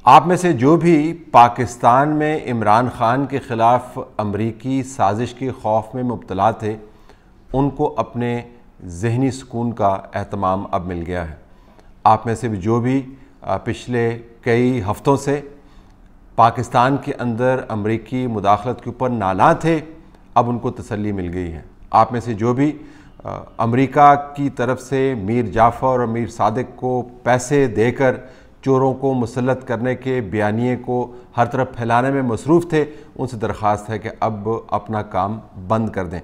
آپ میں سے جو بھی پاکستان میں عمران خان کے خلاف امریکی سازش کے خوف میں مبتلا تھے ان کو اپنے ذہنی سکون کا اہتمام اب مل گیا ہے۔ آپ میں سے بھی جو بھی پچھلے کئی ہفتوں سے پاکستان کے اندر امریکی مداخلت کے اوپر نالاں تھے اب ان کو تسلی مل گئی ہے۔ آپ میں سے جو بھی امریکہ کی طرف سے میر جعفر اور میر صادق کو پیسے دے کر چوروں کو مسلط کرنے کے بیانیے کو ہر طرف پھیلانے میں مصروف تھے ان سے درخواست ہے کہ اب اپنا کام بند کر دیں۔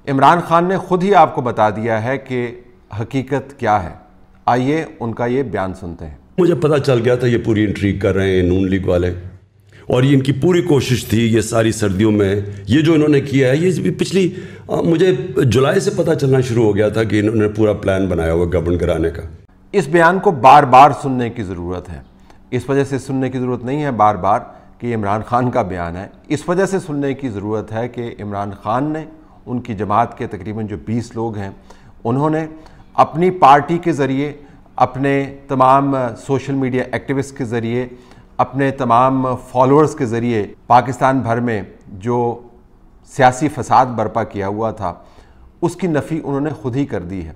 عمران خان نے خود ہی آپ کو بتا دیا ہے کہ حقیقت کیا ہے، آئیے ان کا یہ بیان سنتے ہیں۔ مجھے پتہ چل گیا تھا یہ پوری انٹریگ کر رہے ہیں نون لیگ والے، اور یہ ان کی پوری کوشش تھی یہ ساری سردیوں میں یہ جو انہوں نے کیا ہے، یہ پچھلی مجھے جولائی سے پتہ چلنا شروع ہو گیا تھا کہ انہوں نے پورا پلان بنایا ہوا گورن کرانے کا۔ اس بیان کو بار بار سننے کی ضرورت ہے، اس وجہ سے سننے کی ضرورت نہیں ہے بار بار کہ یہ عمران خان کا بیان ہے، اس وجہ سے سننے کی ضرورت ہے کہ عمران خان نے ان کی جماعت کے تقریباً جو 20 لوگ ہیں انہوں نے اپنی پارٹی کے ذریعے، اپنے تمام سوشل میڈیا ایکٹیوسٹ کے ذریعے، اپنے تمام فالوورز کے ذریعے پاکستان بھر میں جو سیاسی فساد برپا کیا ہوا تھا اس کی نفی انہوں نے خود ہی کر دی ہے۔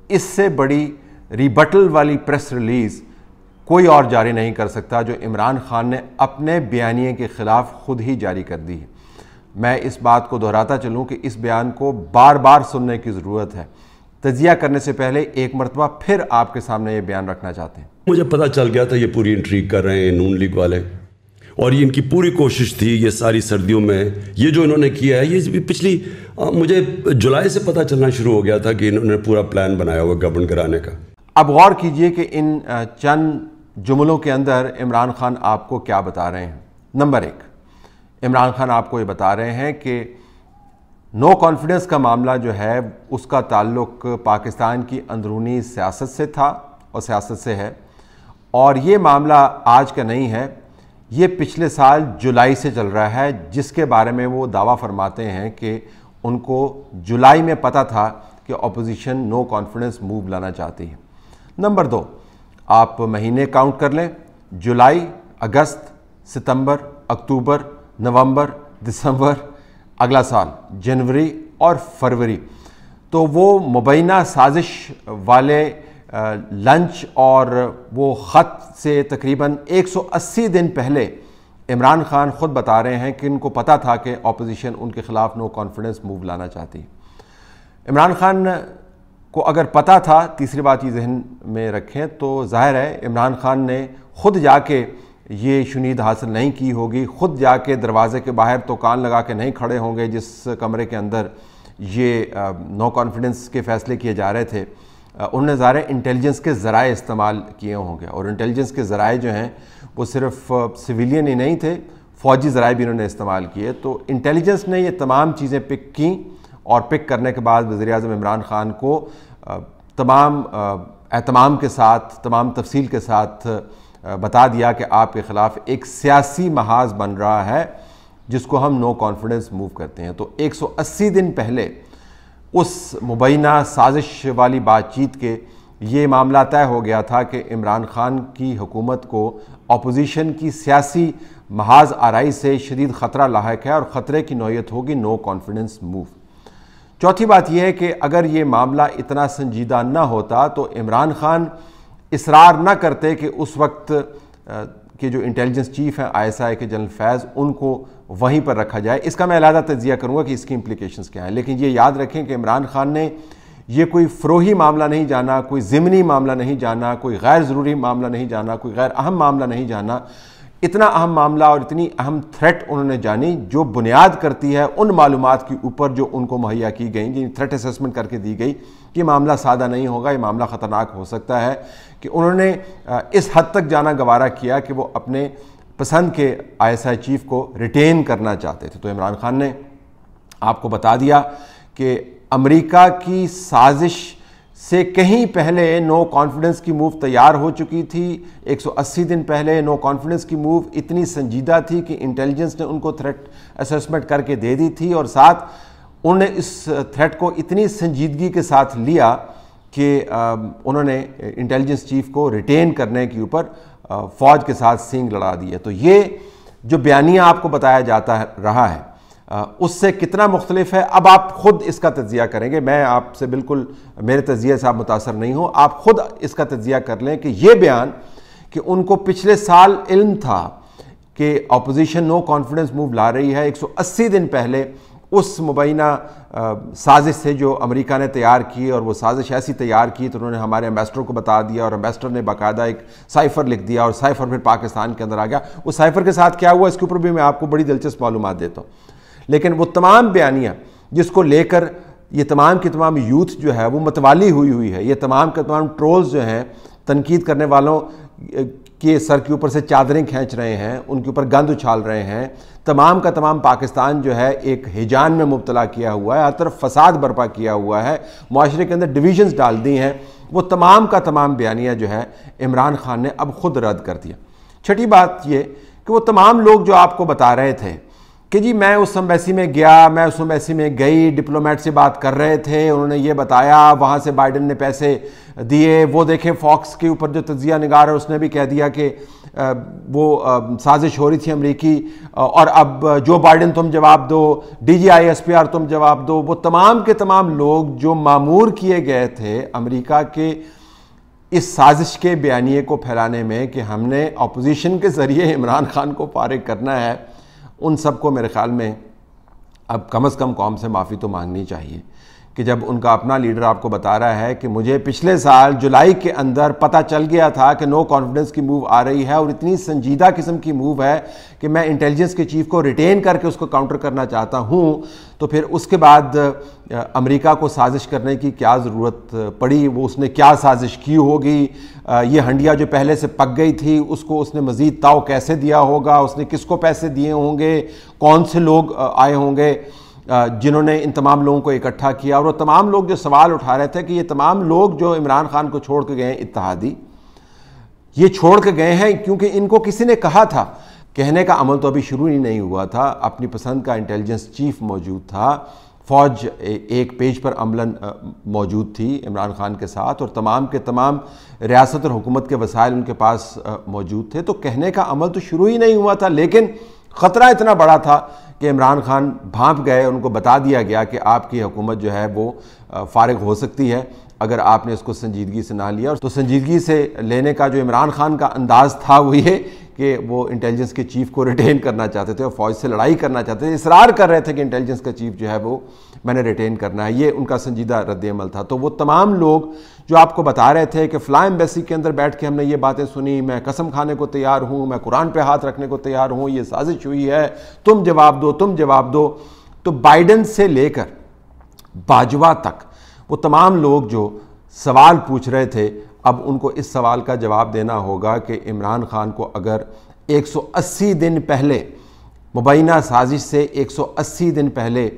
اس سے بڑی ریبٹل والی پریس ریلیز کوئی اور جاری نہیں کر سکتا جو عمران خان نے اپنے بیانیے کے خلاف خود ہی جاری کر دی ہے۔ میں اس بات کو دہراتا چلوں کہ اس بیان کو بار بار سننے کی ضرورت ہے۔ تجزیہ کرنے سے پہلے ایک مرتبہ پھر آپ کے سامنے یہ بیان رکھنا چاہتے ہیں۔ مجھے پتہ چل گیا تھا یہ پوری انٹریگ کر رہے ہیں نون لیگ والے، اور یہ ان کی پوری کوشش تھی یہ ساری سردیوں میں یہ جو انہوں نے کیا ہے، یہ پچھلی مجھے جولائی سے پتہ چلنا شروع ہو گیا تھا کہ انہوں نے پورا پلان بنایا ہوا گورن کرانے کا۔ اب غور کیجئے کہ ان چند جملوں کے اندر عمران خان آپ کو کیا بتا رہے ہیں۔ نمبر 1، عمران خان آپ کو یہ بتا رہے ہیں کہ نو کانفیڈنس کا معاملہ جو ہے اس کا تعلق پاکستان کی اندرونی سیاست سے تھا اور سیاست سے ہے، اور یہ معاملہ آج کا نہیں ہے، یہ پچھلے سال جولائی سے چل رہا ہے، جس کے بارے میں وہ دعویٰ فرماتے ہیں کہ ان کو جولائی میں پتہ تھا کہ اپوزیشن نو کانفیڈنس موو لانا چاہتی ہے۔ نمبر 2، آپ مہینے کاؤنٹ کر لیں، جولائی، اگست، ستمبر، اکتوبر، نومبر، دسمبر، اگلا سال جنوری اور فروری، تو وہ مبینہ سازش والے لنچ اور وہ خط سے تقریباً 180 دن پہلے عمران خان خود بتا رہے ہیں کہ ان کو پتہ تھا کہ اپوزیشن ان کے خلاف نو کانفیڈنس موو لانا چاہتی ہے۔ عمران خان کو اگر پتہ تھا، تیسری بات یہ ذہن میں رکھیں تو ظاہر ہے عمران خان نے خود جا کے یہ شنید حاصل نہیں کی ہوگی، خود جا کے دروازے کے باہر تو کان لگا کے نہیں کھڑے ہوں گے جس کمرے کے اندر یہ نو کانفیڈنس کے فیصلے کیے جا رہے تھے۔ انہوں نے ظاہر انٹیلیجنس کے ذرائع استعمال کیے ہوں گے، اور انٹیلیجنس کے ذرائع جو ہیں وہ صرف سویلین ہی نہیں تھے، فوجی ذرائع بھی انہوں نے استعمال کیے۔ تو انٹیلیجنس نے یہ تمام چیزیں پک کیں، اور پک کرنے کے بعد وزیر اعظم عمران خان کو تمام اہتمام کے ساتھ، تمام تفصیل کے ساتھ بتا دیا کہ آپ کے خلاف ایک سیاسی محاذ بن رہا ہے جس کو ہم نو کانفیڈنس موو کرتے ہیں۔ تو 180 دن پہلے اس مبینہ سازش والی بات چیت کے یہ معاملہ طے ہو گیا تھا کہ عمران خان کی حکومت کو اپوزیشن کی سیاسی محاذ آرائی سے شدید خطرہ لاحق ہے، اور خطرے کی نوعیت ہوگی نو کانفیڈنس موو۔ چوتھی بات یہ ہے کہ اگر یہ معاملہ اتنا سنجیدہ نہ ہوتا تو عمران خان اصرار نہ کرتے کہ اس وقت کے جو انٹیلیجنس چیف ہیں ISI کے جنرل فیض، ان کو وہیں پر رکھا جائے۔ اس کا میں علیحدہ تجزیہ کروں گا کہ اس کی امپلیکیشنز کیا ہیں، لیکن یہ یاد رکھیں کہ عمران خان نے یہ کوئی فروہی معاملہ نہیں جانا، کوئی ضمنی معاملہ نہیں جانا، کوئی غیر ضروری معاملہ نہیں جانا، کوئی غیر اہم معاملہ نہیں جانا۔ اتنا اہم معاملہ اور اتنی اہم تھریٹ انہوں نے جانی جو بنیاد کرتی ہے ان معلومات کی اوپر جو ان کو مہیا کی گئیں، جن تھریٹ اسیسمنٹ کر کے دی گئی کہ یہ معاملہ سادہ نہیں ہوگا، یہ معاملہ خطرناک ہو سکتا ہے، کہ انہوں نے اس حد تک جانا گوارا کیا کہ وہ اپنے پسند کے ISI چیف کو ریٹین کرنا چاہتے تھے۔ تو عمران خان نے آپ کو بتا دیا کہ امریکہ کی سازش سے کہیں پہلے نو کانفیڈنس کی موو تیار ہو چکی تھی۔ 180 دن پہلے نو کانفیڈنس کی موو اتنی سنجیدہ تھی کہ انٹیلیجنس نے ان کو تھریٹ اسیسمنٹ کر کے دے دی تھی، اور ساتھ انہوں نے اس تھریٹ کو اتنی سنجیدگی کے ساتھ لیا کہ انہوں نے انٹیلیجنس چیف کو ریٹین کرنے کے اوپر فوج کے ساتھ سینگ لڑا دی ہے۔ تو یہ جو بیانیہ آپ کو بتایا جاتا رہا ہے اس سے کتنا مختلف ہے، اب آپ خود اس کا تجزیہ کریں گے۔ میں آپ سے بالکل میرے تجزیے سے آپ متاثر نہیں ہوں، آپ خود اس کا تجزیہ کر لیں کہ یہ بیان کہ ان کو پچھلے سال علم تھا کہ اپوزیشن نو کانفیڈنس موو لا رہی ہے، 180 دن پہلے اس مبینہ سازش سے جو امریکہ نے تیار کی، اور وہ سازش ایسی تیار کی تو انہوں نے ہمارے ایمبیسڈر کو بتا دیا، اور ایمبیسڈر نے باقاعدہ ایک سائفر لکھ دیا، اور سائفر پھر پاکستان کے اندر آ گیا۔ اس سائفر کے ساتھ کیا ہوا اس کے اوپر بھی میں آپ کو بڑی دلچسپ معلومات دیتا ہوں۔ لیکن وہ تمام بیانیہ جس کو لے کر یہ تمام کی تمام یوتھ جو ہے وہ متوالی ہوئی ہے، یہ تمام کے تمام ٹرولز جو ہیں تنقید کرنے والوں کے سر کے اوپر سے چادریں کھینچ رہے ہیں، ان کے اوپر گند اچھال رہے ہیں، تمام کا تمام پاکستان جو ہے ایک ہیجان میں مبتلا کیا ہوا ہے، ہر طرف فساد برپا کیا ہوا ہے، معاشرے کے اندر ڈویژنز ڈال دی ہیں، وہ تمام کا تمام بیانیہ جو ہے عمران خان نے اب خود رد کر دیا۔ چھٹی بات یہ کہ وہ تمام لوگ جو آپ کو بتا رہے تھے کہ جی میں اس ایمبیسی میں گیا، میں اس ایمبیسی میں گئی، ڈپلومیٹ سے بات کر رہے تھے، انہوں نے یہ بتایا، وہاں سے بائیڈن نے پیسے دیے، وہ دیکھیں فاکس کے اوپر جو تجزیہ نگار ہے اس نے بھی کہہ دیا کہ وہ سازش ہو رہی تھی امریکی، اور اب جو بائیڈن تم جواب دو، D G I S P R تم جواب دو۔ وہ تمام کے تمام لوگ جو مامور کیے گئے تھے امریکہ کے اس سازش کے بیانیے کو پھیلانے میں کہ ہم نے اپوزیشن کے ذریعے عمران خان کو فارغ کرنا ہے، ان سب کو میرے خیال میں اب کم از کم قوم سے معافی تو مانگنی چاہیے کہ جب ان کا اپنا لیڈر آپ کو بتا رہا ہے کہ مجھے پچھلے سال جولائی کے اندر پتہ چل گیا تھا کہ نو کانفیڈنس کی موو آ رہی ہے، اور اتنی سنجیدہ قسم کی موو ہے کہ میں انٹیلیجنس کے چیف کو ریٹین کر کے اس کو کاؤنٹر کرنا چاہتا ہوں، تو پھر اس کے بعد امریکہ کو سازش کرنے کی کیا ضرورت پڑی؟ وہ اس نے کیا سازش کی ہوگی؟ یہ ہنڈیا جو پہلے سے پک گئی تھی اس کو اس نے مزید تاؤ کیسے دیا ہوگا؟ اس نے کس کو پیسے دیے ہوں گے؟ کون سے لوگ آئے ہوں گے جنہوں نے ان تمام لوگوں کو اکٹھا کیا؟ اور وہ تمام لوگ جو سوال اٹھا رہے تھے کہ یہ تمام لوگ جو عمران خان کو چھوڑ کے گئے ہیں اتحادی، یہ چھوڑ کے گئے ہیں کیونکہ ان کو کسی نے کہا تھا۔ کہنے کا عمل تو ابھی شروع ہی نہیں ہوا تھا، اپنی پسند کا انٹیلیجنس چیف موجود تھا، فوج ایک پیج پر عملاً موجود تھی عمران خان کے ساتھ، اور تمام کے تمام ریاست اور حکومت کے وسائل ان کے پاس موجود تھے، تو کہنے کا عمل تو شروع ہی نہیں ہوا تھا۔ لیکن خطرہ اتنا بڑا تھا کہ عمران خان بھانپ گئے، ان کو بتا دیا گیا کہ آپ کی حکومت جو ہے وہ فارغ ہو سکتی ہے اگر آپ نے اس کو سنجیدگی سے نہ لیا۔ تو سنجیدگی سے لینے کا جو عمران خان کا انداز تھا وہ یہ کہ وہ انٹیلیجنس کے چیف کو ریٹین کرنا چاہتے تھے اور فوج سے لڑائی کرنا چاہتے تھے، اصرار کر رہے تھے کہ انٹیلیجنس کا چیف جو ہے وہ میں نے ریٹین کرنا ہے، یہ ان کا سنجیدہ رد عمل تھا۔ تو وہ تمام لوگ جو آپ کو بتا رہے تھے کہ فلاں ایمبیسی کے اندر بیٹھ کے ہم نے یہ باتیں سنی، میں قسم کھانے کو تیار ہوں، میں قرآن پہ ہاتھ رکھنے کو تیار ہوں، یہ سازش ہوئی ہے، تم جواب دو، تم جواب دو، تو بائیڈن سے لے کر باجوہ تک وہ تمام لوگ جو سوال پوچھ رہے تھے، اب ان کو اس سوال کا جواب دینا ہوگا کہ عمران خان کو اگر 180 دن پہلے مبینہ سازش سے 180 دن پہلے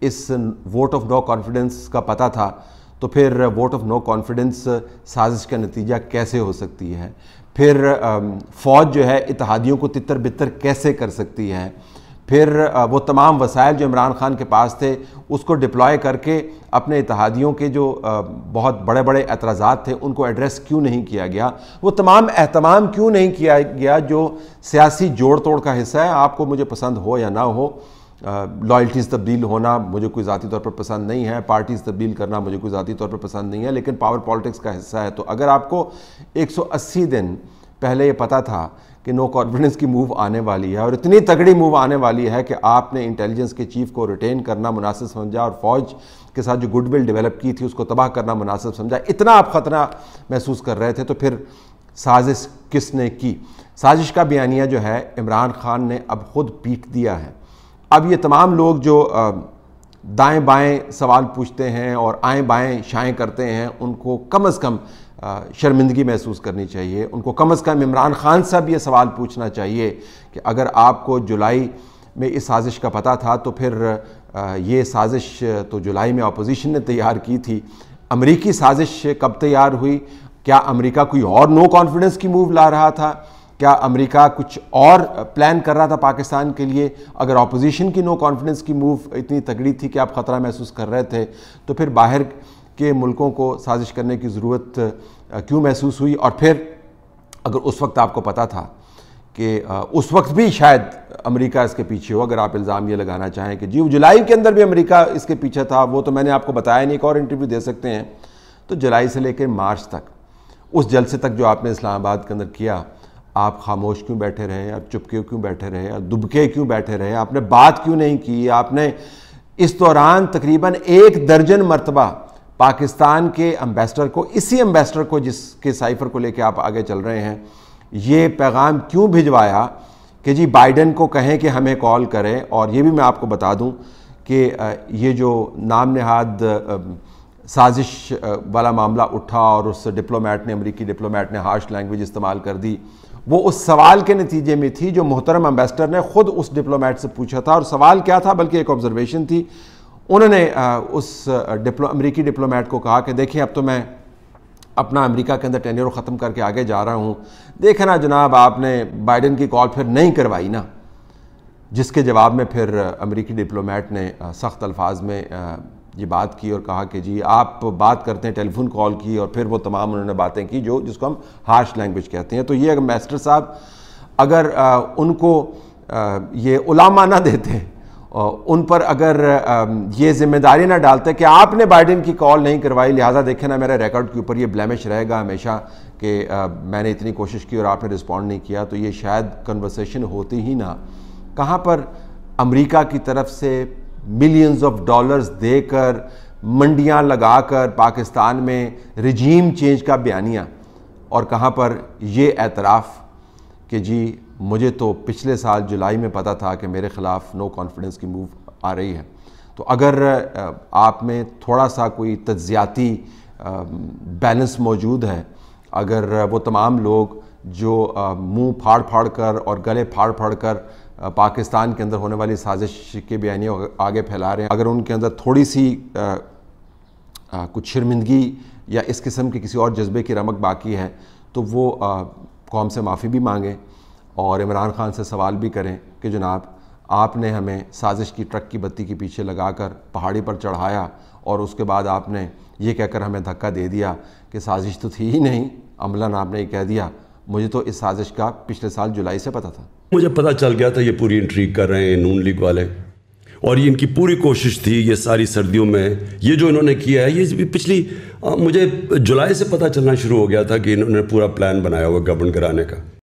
اس ووٹ آف نو کانفیڈنس کا پتہ تھا، تو پھر ووٹ آف نو کانفیڈنس سازش کا نتیجہ کیسے ہو سکتی ہے؟ پھر فوج جو ہے اتحادیوں کو تتر بتر کیسے کر سکتی ہے؟ پھر وہ تمام وسائل جو عمران خان کے پاس تھے اس کو ڈپلوائے کر کے اپنے اتحادیوں کے جو بہت بڑے بڑے اعتراضات تھے ان کو ایڈریس کیوں نہیں کیا گیا؟ وہ تمام اہتمام کیوں نہیں کیا گیا جو سیاسی جوڑ توڑ کا حصہ ہے؟ آپ کو مجھے پسند ہو یا نہ ہو، لائلٹیز تبدیل ہونا مجھے کوئی ذاتی طور پر پسند نہیں ہے، پارٹیز تبدیل کرنا مجھے کوئی ذاتی طور پر پسند نہیں ہے، لیکن پاور پالیٹکس کا حصہ ہے۔ تو اگر آپ کو 180 دن پہلے یہ پتہ تھا کہ نو کانفیڈنس کی موو آنے والی ہے اور اتنی تگڑی موو آنے والی ہے کہ آپ نے انٹیلیجنس کے چیف کو ریٹین کرنا مناسب سمجھا اور فوج کے ساتھ جو گڈ ول ڈیولپ کی تھی اس کو تباہ کرنا مناسب سمجھا، اتنا آپ خطرہ محسوس کر رہے تھے، تو پھر سازش کس نے کی؟ سازش کا بیانیہ جو ہے عمران خان نے اب خود پیٹ دیا ہے۔ اب یہ تمام لوگ جو دائیں بائیں سوال پوچھتے ہیں اور آئیں بائیں شائیں کرتے ہیں، ان کو کم از کم شرمندگی محسوس کرنی چاہیے، ان کو کم از کم عمران خان سے بھی یہ سوال پوچھنا چاہیے کہ اگر آپ کو جولائی میں اس سازش کا پتہ تھا تو پھر یہ سازش تو جولائی میں اپوزیشن نے تیار کی تھی، امریکی سازش کب تیار ہوئی؟ کیا امریکہ کوئی اور نو کانفیڈنس کی موو لا رہا تھا؟ کیا امریکہ کچھ اور پلان کر رہا تھا پاکستان کے لیے؟ اگر اپوزیشن کی نو کانفیڈنس کی موو اتنی تگڑی تھی کہ آپ خطرہ محسوس کر رہے تھے، تو پھر باہر کے ملکوں کو سازش کرنے کی ضرورت کیوں محسوس ہوئی؟ اور پھر اگر اس وقت آپ کو پتا تھا کہ اس وقت بھی شاید امریکہ اس کے پیچھے ہو، اگر آپ الزام یہ لگانا چاہیں کہ جی جولائی کے اندر بھی امریکہ اس کے پیچھے تھا، وہ تو میں نے آپ کو بتایا نہیں، ایک اور انٹرویو دے سکتے ہیں، تو جولائی سے لے کے مارچ تک اس جلسے تک جو آپ نے اسلام آباد کے اندر کیا، آپ خاموش کیوں بیٹھے رہے، آپ چپکے کیوں بیٹھے رہے، آپ دبکے کیوں بیٹھے رہے، آپ نے بات کیوں نہیں کی؟ آپ نے اس دوران تقریباً 1 درجن مرتبہ پاکستان کے ایمبیسڈر کو، اسی ایمبیسڈر کو جس کے سائفر کو لے کے آپ آگے چل رہے ہیں، یہ پیغام کیوں بھجوایا کہ جی بائیڈن کو کہیں کہ ہمیں کال کریں؟ اور یہ بھی میں آپ کو بتا دوں کہ یہ جو نام نہاد سازش والا معاملہ اٹھا اور اس ڈپلومیٹ نے، امریکی ڈپلومیٹ نے ہارش لینگویج استعمال کر دی، وہ اس سوال کے نتیجے میں تھی جو محترم ایمبیسڈر نے خود اس ڈپلومیٹ سے پوچھا تھا، اور سوال کیا تھا بلکہ ایک آبزرویشن تھی۔ انہوں نے اس امریکی ڈپلومیٹ کو کہا کہ دیکھیں اب تو میں اپنا امریکہ کے اندر ٹینیور ختم کر کے آگے جا رہا ہوں، دیکھیں نا جناب آپ نے بائیڈن کی کال پھر نہیں کروائی نا، جس کے جواب میں پھر امریکی ڈپلومیٹ نے سخت الفاظ میں یہ بات کی اور کہا کہ جی آپ بات کرتے ہیں، ٹیلی فون کال کی، اور پھر وہ تمام انہوں نے باتیں کی جس کو ہم ہارش لینگویج کہتے ہیں۔ تو یہ ایمبیسڈر صاحب اگر ان کو یہ علامہ نہ دیتے، ان پر اگر یہ ذمہ داری نہ ڈالتے کہ آپ نے بائیڈن کی کال نہیں کروائی، لہٰذا دیکھیں نا میرے ریکارڈ کے اوپر یہ بلیمش رہے گا ہمیشہ کہ میں نے اتنی کوشش کی اور آپ نے رسپونڈ نہیں کیا، تو یہ شاید کنورسیشن ہوتی ہی نہ۔ کہاں پر امریکہ کی طرف سے ملینز آف ڈالرز دے کر، منڈیاں لگا کر پاکستان میں رجیم چینج کا بیانیہ، اور کہاں پر یہ اعتراف کہ جی مجھے تو پچھلے سال جولائی میں پتا تھا کہ میرے خلاف نو کانفیڈنس کی موو آ رہی ہے۔ تو اگر آپ میں تھوڑا سا کوئی تجزیاتی بیلنس موجود ہے، اگر وہ تمام لوگ جو منہ پھاڑ پھاڑ کر اور گلے پھاڑ پھاڑ کر پاکستان کے اندر ہونے والی سازش کے بیانیے آگے پھیلا رہے ہیں، اگر ان کے اندر تھوڑی سی کچھ شرمندگی یا اس قسم کے کسی اور جذبے کی رمق باقی ہے، تو وہ قوم سے معافی بھی مانگیں اور عمران خان سے سوال بھی کریں کہ جناب آپ نے ہمیں سازش کی ٹرک کی بتی کے پیچھے لگا کر پہاڑی پر چڑھایا، اور اس کے بعد آپ نے یہ کہہ کر ہمیں دھکا دے دیا کہ سازش تو تھی ہی نہیں، عملاً آپ نے یہ کہہ دیا مجھے تو اس سازش کا پچھلے سال جولائی سے پتا تھا۔ مجھے پتہ چل گیا تھا یہ پوری انٹریگ کر رہے ہیں نون لیگ والے، اور یہ ان کی پوری کوشش تھی یہ ساری سردیوں میں یہ جو انہوں نے کیا ہے، یہ پچھلی مجھے جولائی سے پتہ چلنا شروع ہو گیا تھا کہ انہوں نے پورا پلان بنایا ہوا گورن کرانے کا۔